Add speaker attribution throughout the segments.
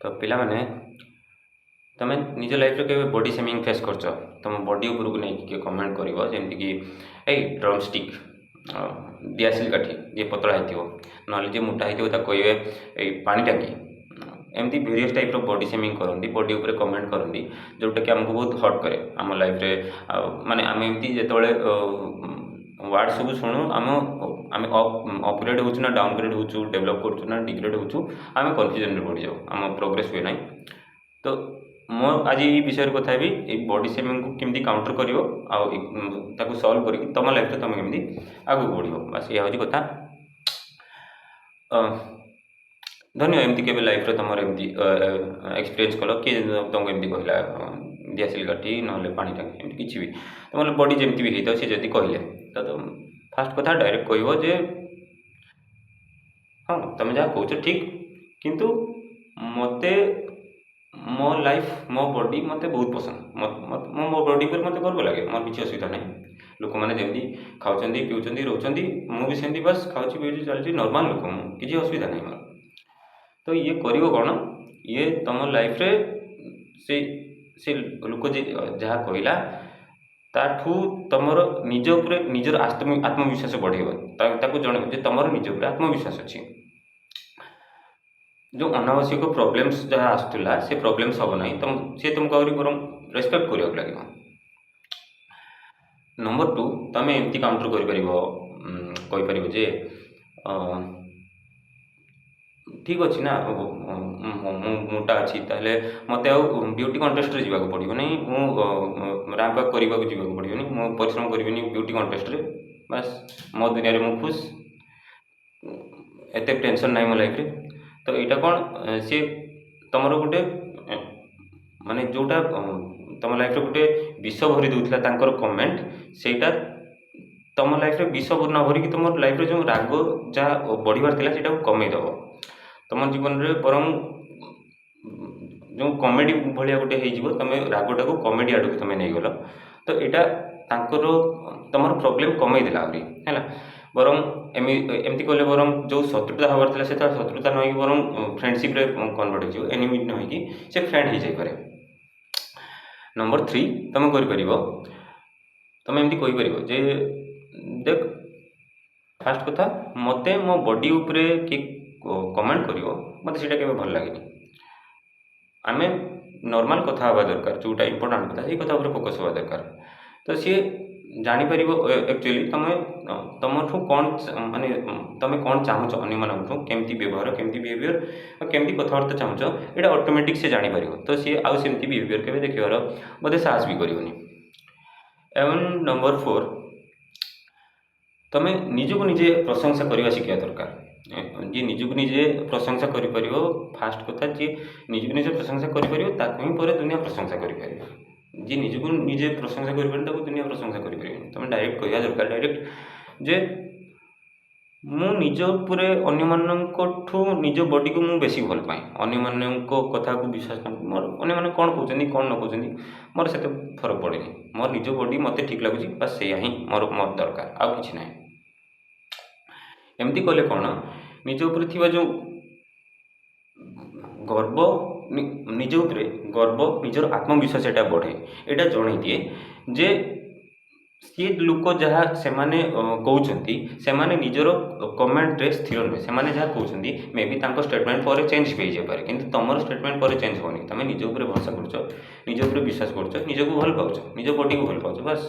Speaker 1: तो पिला माने तुम निज लाइफ के बॉडी सेमिंग फेस कर तुम बॉडी उपरको नहीं किए कमेंट कर जमीक ए ड्रम स्टिक दियासिल काठी ये पतला हो ना जी मोटा हो कहे ये पानी टांकी एमती भेरियस टाइप बॉडी सेमिंग करती बॉडी उपर कमेंट करती जोटा कि आमको बहुत हर्ट करे आम लाइफ रे माने आम एमती जो वार्ड सब शुणु आम अपग्रेड हो डाउनग्रेड हो डेभलप करूँ डिग्रेड हो आम कन्फ्यूजन में पड़ जाऊ आम प्रोग्रेस हुए ना तो मो आज ये विषय कथा भी बॉडी सेमिंग को केमती काउंटर कर सल्व कर तुम लाइफ तुम केमती आगे बढ़ बस यह हूँ कथा धन्य एमती के लाइफ रे तुम एमती एक्सपीरियंस कल किए तुमको एमती कहला दियासिल काठी ना पानी टांगी एमती किसी भी तुम बॉडी जमी भी होता सी जब कहले तो फास्ट कथा डायरेक्ट कह जे हाँ तुम जहाँ कह ठीक किंतु मते मो लाइफ मो बॉडी मत बहुत पसंद मो बॉडी पर मत गर्व लगे मोर किसी असुविधा ना लोक मैंने जमी खाऊँ पीऊँ रोचंती मुझे सेमती बस खाऊँ पीऊँ चलती नॉर्मल लोक किसी असुविधा नहीं मोर तो ये कर कौन ये तुम लाइफ रे से लोक जहाँ कहला ताठू तुम निज उपर निजर आत्मविश्वास बढ़ेगा जन तुम निज उपर आत्मविश्वास अच्छी जो अनावश्यक प्रोब्लेम्स जहाँ आसूला से प्रोब्लेम्स हम ना सी तुमको आहरी बर रेस्पेक्ट करने लगे नंबर 2 तुम एमती काउंटर कर जे ठीक अच्छे ना मोटा अच्छी ताले मत ब्यूटी कंटेस्ट रे जावाक पड़ो नहीं रैंप अप करने को जावाक पड़ो नहीं मु परिश्रम करी ब्यूटी कंटेस्ट रे बस मो दुनिया रे मु खुश एत टेंशन ना मो लाइफ रे तो यहाँ कौन सी तुम गोटे माने जोटा तुम लाइफ रे गोटे विष भरी दूसरा कमेंट सेटा तुम लाइफ रे विष न भरिकी तुम लाइफ रे जो राग जहाँ बढ़िबार थिला सेटा कमेदब तुम जीवन में बरम जो कमेडी भाया गोटे हो तुम रागटा को कमेडी आड़ तुम नहीं गल तो यहाँ तुम प्रोब्लेम कमेदेला आहरी है बरम एमती कहले बरम जो शत्रुता हबार था से शत्रुता नहीं बरम फ्रेंडशिप रे कन्वर्ट हो एनिमी नहीं से फ्रेंड हो जाए नंबर 3 तुम कर तुम एमती कहीपर जे देख फास्ट कथा मते मो बॉडी उपरे कि कमेंट कर मत से भल लगे आम नॉर्मल कथा हवा दरकार जोटा इंपोर्टाट कथा से कथा फोकस हवा दरकार तो सी जापर एक्चुअली तुम कौन माने तुम कौन चाहूच अन्य केमती व्यवहार केमती बिहेवियर केमती कथबार्ता चाहूच यहाँ ऑटोमेटिक से जापर तो सी आउ सेमती बिहेवियर के देखार बोधे साहस भी करनी एवं नंबर 4 तुम निजक निजे प्रशंसा करवा शिखा दरकार जी निजक निजे प्रशंसा कर फास्ट कथा जी निजक निजे प्रशंसा कर दुनिया प्रशंसा कर जी निजक निजे प्रशंसा कर दुनिया प्रशंसा कर तुम डायरेक्ट कह दरकार डायरेक्ट जे मु निज उपर अन्य निज बॉडी को मुझे बेसी भल पाए अन्य कथा को विश्वास मोर अन्य कौन कहते कौन न कहते मोर से फरक पड़े मोर निज बॉडी मत ठीक लगुच बस से ही मोर मत दरकार आउ कि ना एमती कले कौन निज उपर थिबा जो गर्व निज उपरे गर्व निजर आत्मविश्वास एटा बढ़े एटा जणै दिए जे सी लोक जहाँ से कहते से निजर कमेंट रे स्थिर नुहे से जहाँ कहते मे बी स्टेटमेंट पर चेंज भी हो पाए कि तुम स्टेटमेंट पर चेंज होनी तुम निज उपर भरोसा कर निज उपर विश्वास कर निज को भल पाच निज बॉडी को भल पाच बस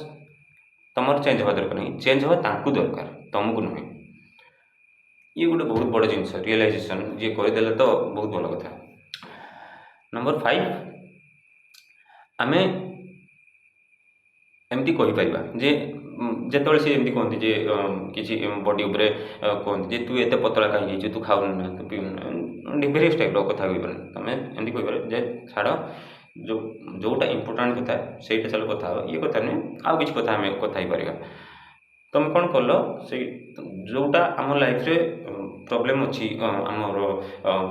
Speaker 1: तुम चेंज हवा दरकार नहीं चेंज हवा दरकार तुमको नुहे ये गोटे बहुत बड़ जिनस रियलाइजेशन जी करदेला तो बहुत भल कथा नंबर 5 आम एमती कहीपर जे जिते से एमती कहते जे किसी बॉडी उपरे कहते जे तू एत पतला कहीं तू खाऊ ना तू पीऊना भेरियस टाइप कथा कहीपर तुम एमती कहीपर जे छाड़ जो जोटा इंपोर्टाट कथा से चल कथा ये कथा नुहे आउ कि कथा आम कथा पार तुम कौन कल से जोटा आम लाइफ रे प्रॉब्लम अच्छी आमर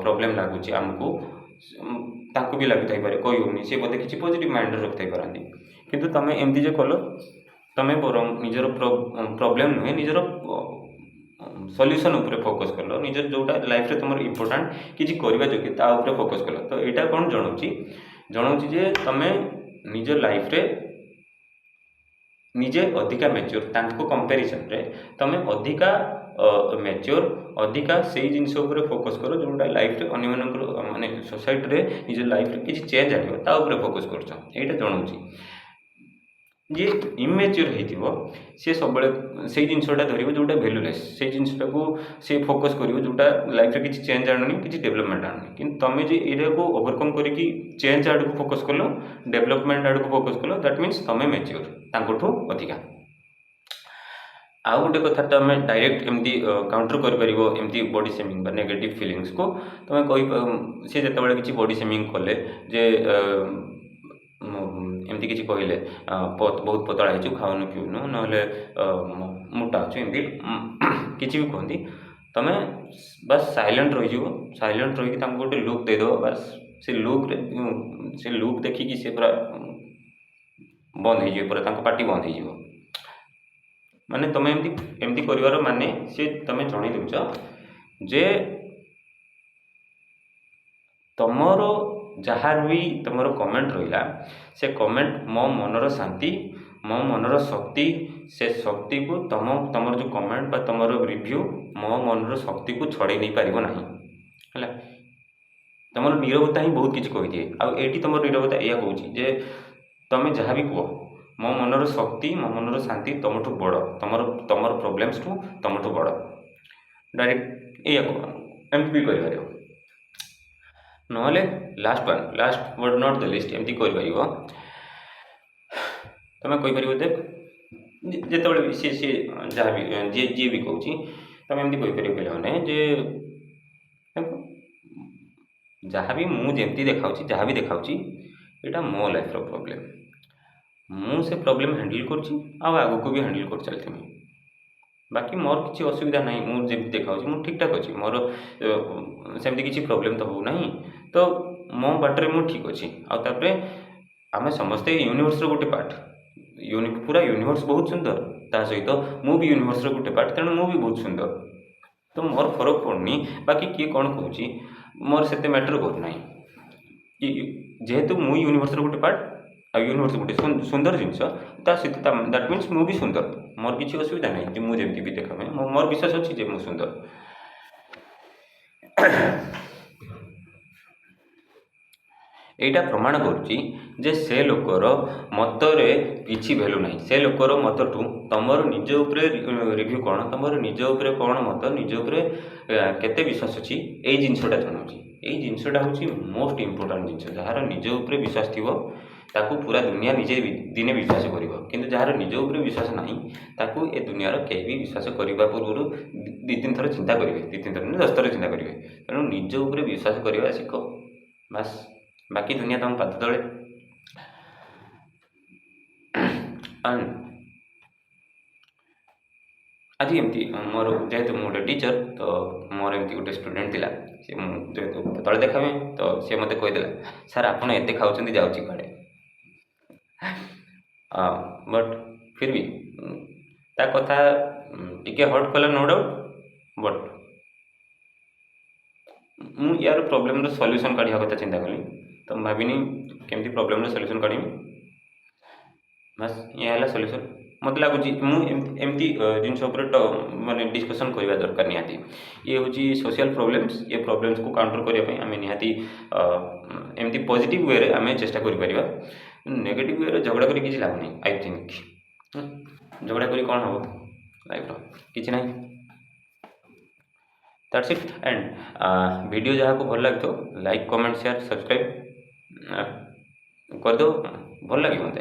Speaker 1: प्रॉब्लम लगुच आमको ताको भी लगी थाई पारे कही होनी सी बोधे किसी पॉजिटिव माइंड रखी पारती किंतु तुम एमती जे कल तुम बरम निजर प्रॉब्लम नुहे निजर सॉल्यूशन उपरे फोकस कल निजर जोटा लाइफ रे तुम इम्पोर्टाट किसी करवा जोग्य ता उपरे फोकस कल तो यहाँ कौन जनाऊँच जे तुम निज लाइफ रे निजे अधिका मैच्योर तांको कंपैरिजन रे तुम अधिका मैच्योर अधिका से जिनस फोकस कर जोटा लाइफ रे अन्य माने सोसाइटी रे निज लाइफ रे किसी चेंज आनियो ता उपरे फोकस करछ एटा जनाऊँच जी इमेच्योर होइथिबो से सब से जिनसटा धरिबो जोटा वैल्यूलेस से जिनसटा को से फोकस करिवो जोटा लाइफ रे किसी चेंज आनुनी किसी डेवलपमेंट आनुनी कि तुम जे एटा को ओवरकम करिकी चेंज आड़ को फोकस कलो डेवलपमेंट आड़ को फोकस कलो दैट मीन्स तुम मैच्योर तांकोठू अधिका आउ गोटे कथा तो आम डायरेक्ट एमती काउंटर करमती बॉडी शेमिंग बा नेगेटिव फिलिंग्स को तुम कह सी जो किसी बॉडी शेमिंग कले जे एमती किसी कहले बहुत पतला हो खाऊनु पिउनु ना मोटा अच्छु एमती किसी भी कहती तुम बस साइलेंट रही साइलेंट रही गोटे लुक देद बस से लुक देखिकी सी पूरा बंद हो पूरा पार्टी बंद हो माने तुम एमती कर माने सी तुम जन दौच जे तुमर जहाँ भी तुम कमेंट रहा से कमेंट मो मनर शांति मो मनर शक्ति से शक्ति को तुम जो कमेंट तुम रिव्यू मो मनर शक्ति को छड़े नहीं पार ना है तुम नीरवता ही बहुत किसी कही आईटी तुम नीरवता यह कौच जे तुम जहाँ भी कह मो मनर शक्ति मो मनर शांति तुमठू बड़ तुम प्रोब्लेम्स ठू तुमठू बड़ डायरेक्ट या एमती भी कर नहले last but not the least एमती कर तुम कहीपर दे जिते सी सी जहाँ भी जी भी कौच तुम एमती कहीपर पे जे जहाँ भी मुझे देखा जहाँ भी देखा यहाँ मो लाइफ प्रॉब्लम मुझे प्रॉब्लम हैंडल कर भी हैंडल कर चलती बाकी मोर किसी असुविधा ना मुझे देखा मुझे ठीक ठाक अच्छी मोर सेमती किसी प्रॉब्लम तो हो ना तो मो बाटर मुझे ठीक अच्छी आउे आम समस्ते यूनिवर्स गोटे पार्ट पूरा यूनिवर्स बहुत सुंदर ता सहित मु भी यूनिवर्स गोटे पार्ट तेणु मु भी बहुत सुंदर तो मोर फरक पड़नी बाकी किए कौन कहूँ मोर से मैटर करना जेहेतु मु यूनिवर्स गोटे पार्ट आ यूनिवर्स गोटे सुंदर जिनस दैट मीन्स मु भी सुंदर मोर किसी असुविधा नहीं मुझे भी देखा मोर विश्वास अच्छी मु सुंदर एटा प्रमाण करुच्ची जे से लोकर मतरे किसी भैल्यू ना से लोकर मतठू तुमर निज उपरे रिव्यू कौन तुम निज उपरे कौन मत निज उपरे केते विश्वास अच्छी यही जिनसटा जनाऊँगी यही जिनसटा हूँ मोस्ट इम्पोर्टाट जिन जार निज उपरे विश्वास थी ताकू पूरा दुनिया निजे दिने विश्वास कर कि जार निज उपरे विश्वास ना ताकू ए दुनियार कहीं भी विश्वास करने पूर्व दी तीन थर चिंता करेंगे दी तीन थर 10 थर चिंता करेंगे तेणु निज उपरे विश्वास करवा शिख बास बाकी दुनिया तुम पाद तले आज एमती मोर जेहेतु मुझे गोटे टीचर तो मोर एमती गोटे स्टूडेंट थिला सी जेहेतु तले देखा तो सी मत कहीदेला सर आपड़ एत खाऊँ जाऊँगी कड़े बट फिर भी ता कथा टिके हर्ट कला नो डाउट बट मु यार प्रॉब्लम रो सॉल्यूशन काढ़िया कथा चिंता कली तो भाविनी केमती प्रॉब्लम रो सॉल्यूशन काढ़ी बस ये सॉल्यूशन मत लगुच एमती जिनस माने डिस्कसन करवा दरकार निहाती ये हूँ सोशल प्रॉब्लम्स ये प्रॉब्लम्स को काउंटर करने आम निहाती एमती पॉजिटिव वे रे आम चेष्टा कर नेगेटिव वे झगड़ा कर किसी लाभ नहीं आई थिंक झगड़ा कर कौन हम लाइफ किसी ना दैट्स इट एंड वीडियो जहाँ को भल लगे तो लाइक कमेंट शेयर सब्सक्राइब कर दो भल लगे मत